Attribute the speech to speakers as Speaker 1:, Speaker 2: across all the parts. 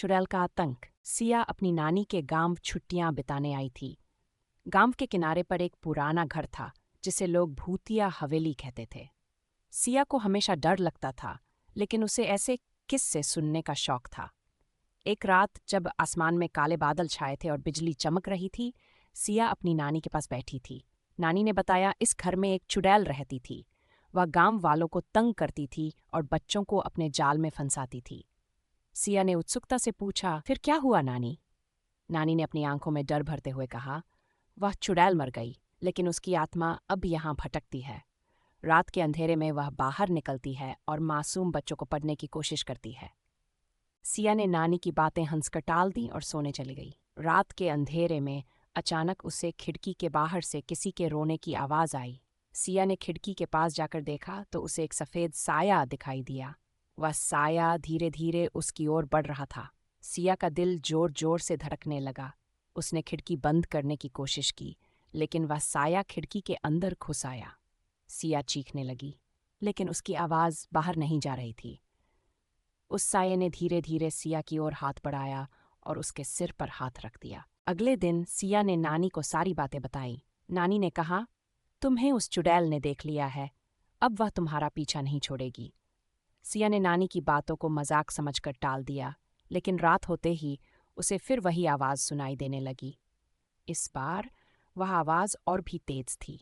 Speaker 1: चुड़ैल का आतंक। सिया अपनी नानी के गांव छुट्टियां बिताने आई थी। गांव के किनारे पर एक पुराना घर था जिसे लोग भूतिया हवेली कहते थे। सिया को हमेशा डर लगता था, लेकिन उसे ऐसे किस्से सुनने का शौक था। एक रात जब आसमान में काले बादल छाए थे और बिजली चमक रही थी, सिया अपनी नानी के पास बैठी थी। नानी ने बताया इस घर में एक चुड़ैल रहती थी। वह गांव वालों को तंग करती थी और बच्चों को अपने जाल में फंसाती थी। सिया ने उत्सुकता से पूछा, फिर क्या हुआ नानी? नानी ने अपनी आंखों में डर भरते हुए कहा, वह चुड़ैल मर गई, लेकिन उसकी आत्मा अब यहाँ भटकती है। रात के अंधेरे में वह बाहर निकलती है और मासूम बच्चों को पढ़ने की कोशिश करती है। सिया ने नानी की बातें हंसकर टाल दी और सोने चली गई। रात के अंधेरे में अचानक उसे खिड़की के बाहर से किसी के रोने की आवाज आई। सिया ने खिड़की के पास जाकर देखा तो उसे एक सफेद साया दिखाई दिया। वह साया धीरे धीरे उसकी ओर बढ़ रहा था। सिया का दिल जोर जोर से धड़कने लगा। उसने खिड़की बंद करने की कोशिश की, लेकिन वह साया खिड़की के अंदर घुस आया। सिया चीखने लगी, लेकिन उसकी आवाज बाहर नहीं जा रही थी। उस साये ने धीरे धीरे सिया की ओर हाथ बढ़ाया और उसके सिर पर हाथ रख दिया। अगले दिन सिया ने नानी को सारी बातें बताई। नानी ने कहा, तुम्हें उस चुड़ैल ने देख लिया है, अब वह तुम्हारा पीछा नहीं छोड़ेगी। सिया ने नानी की बातों को मजाक समझकर टाल दिया, लेकिन रात होते ही उसे फिर वही आवाज सुनाई देने लगी। इस बार वह आवाज और भी तेज थी।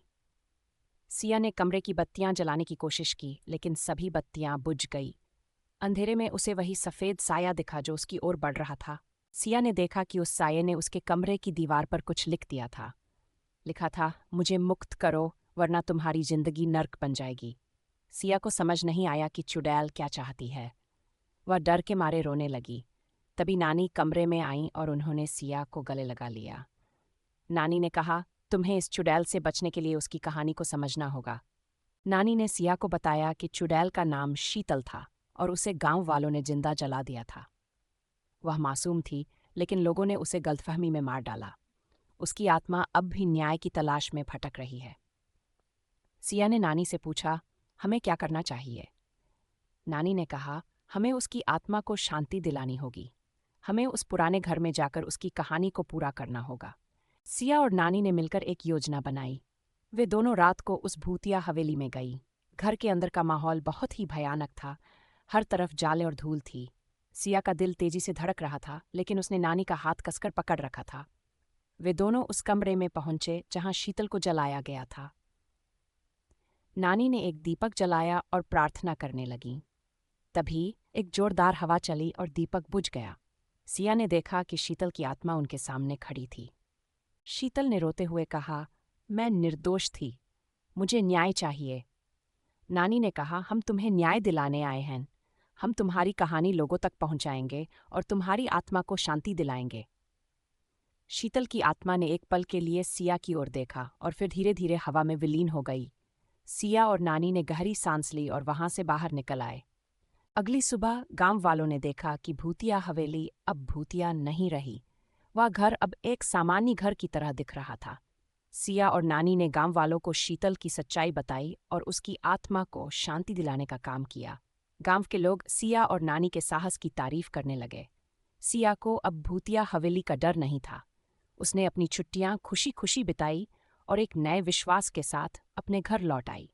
Speaker 1: सिया ने कमरे की बत्तियां जलाने की कोशिश की, लेकिन सभी बत्तियां बुझ गई। अंधेरे में उसे वही सफेद साया दिखा जो उसकी ओर बढ़ रहा था। सिया ने देखा कि उस साये ने उसके कमरे की दीवार पर कुछ लिख दिया था। लिखा था, मुझे मुक्त करो वरना तुम्हारी जिंदगी नर्क बन जाएगी। सिया को समझ नहीं आया कि चुड़ैल क्या चाहती है। वह डर के मारे रोने लगी। तभी नानी कमरे में आईं और उन्होंने सिया को गले लगा लिया। नानी ने कहा, तुम्हें इस चुड़ैल से बचने के लिए उसकी कहानी को समझना होगा। नानी ने सिया को बताया कि चुड़ैल का नाम शीतल था और उसे गांव वालों ने जिंदा जला दिया था। वह मासूम थी, लेकिन लोगों ने उसे गलतफहमी में मार डाला। उसकी आत्मा अब भी न्याय की तलाश में भटक रही है। सिया ने नानी से पूछा, हमें क्या करना चाहिए? नानी ने कहा, हमें उसकी आत्मा को शांति दिलानी होगी। हमें उस पुराने घर में जाकर उसकी कहानी को पूरा करना होगा। सिया और नानी ने मिलकर एक योजना बनाई। वे दोनों रात को उस भूतिया हवेली में गई। घर के अंदर का माहौल बहुत ही भयानक था। हर तरफ जाले और धूल थी। सिया का दिल तेजी से धड़क रहा था, लेकिन उसने नानी का हाथ कसकर पकड़ रखा था। वे दोनों उस कमरे में पहुंचे जहां शीतल को जलाया गया था। नानी ने एक दीपक जलाया और प्रार्थना करने लगी। तभी एक जोरदार हवा चली और दीपक बुझ गया। सिया ने देखा कि शीतल की आत्मा उनके सामने खड़ी थी। शीतल ने रोते हुए कहा, मैं निर्दोष थी, मुझे न्याय चाहिए। नानी ने कहा, हम तुम्हें न्याय दिलाने आए हैं। हम तुम्हारी कहानी लोगों तक पहुंचाएंगे और तुम्हारी आत्मा को शांति दिलाएंगे। शीतल की आत्मा ने एक पल के लिए सिया की ओर देखा और फिर धीरे धीरे हवा में विलीन हो गई। सिया और नानी ने गहरी सांस ली और वहां से बाहर निकल आए। अगली सुबह गांव वालों ने देखा कि भूतिया हवेली अब भूतिया नहीं रही। वह घर अब एक सामान्य घर की तरह दिख रहा था। सिया और नानी ने गांव वालों को शीतल की सच्चाई बताई और उसकी आत्मा को शांति दिलाने का काम किया। गांव के लोग सिया और नानी के साहस की तारीफ करने लगे। सिया को अब भूतिया हवेली का डर नहीं था। उसने अपनी छुट्टियां खुशी खुशी बिताई और एक नए विश्वास के साथ अपने घर लौट आई।